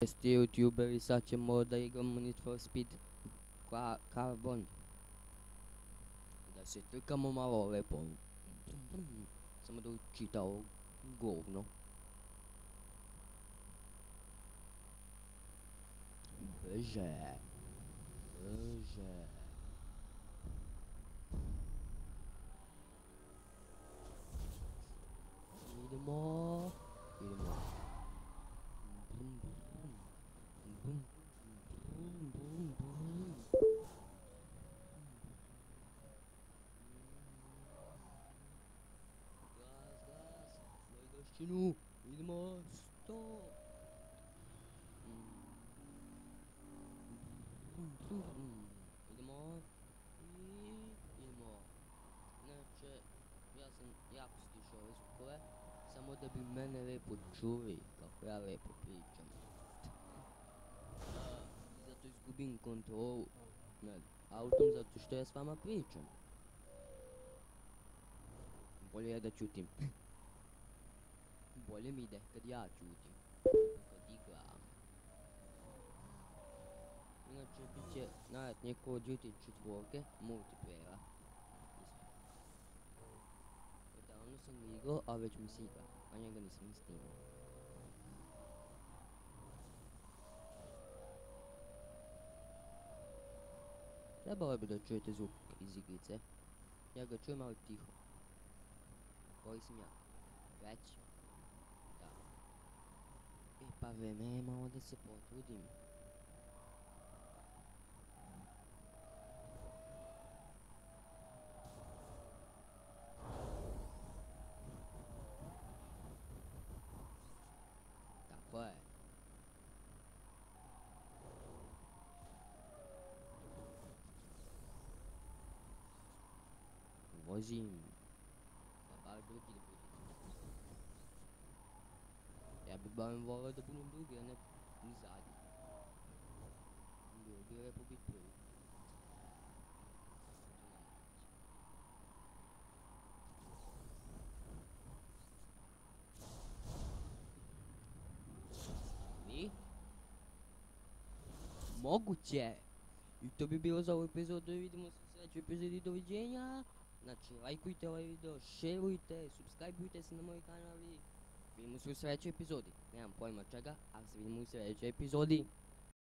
Jeste youtuberi, sad ćemo da igramo Need for Speed Carbon. Da se trkamo malo lepo. Samo da učita ovo govno. Brže. Brže. Idemo. Idemo. Brum, brum. Brum, brum, brum, brum. Gaz, gaz. Najgošćinu. Idemo. Stop. Idemo. I idemo. Inače, ja sam jako stišao ove zvukove, samo da bi mene lepo čuli kako ja lepo pričam. I zato izgubim kontrolu nad autom, zato što ja s vama pričam. Bolje je da čutim. Bolje mi ide kad ja čutim, kad igram. Inače, bit će najvjerojatnije Call of Duty 4 multiplayera. Davno sam ga igrao, a već mi se igra, a njega nisam ni snimao. Trebalo bi da čujete zvuk iz igrice. Ja ga čujem, ali tiho. Koji sam ja? Već? Da. Pa vreme je malo da se potrudim. Tako je. Vozim. Pa bar drugi da budete. Ja bi barem volio da budem drugi, a ne ni zadnji. Bilo bi lepo biti prvi. Vi? Moguće. I to bi bilo za ovu epizodu i vidimo se u sljedećoj epizodi. Doviđenja. Znači, lajkujte ovaj video, šerujte, subscribeujte se na moj kanal i vidimo se u sljedećoj epizodi. Nemam pojma čega, ali se vidimo u sljedećoj epizodi.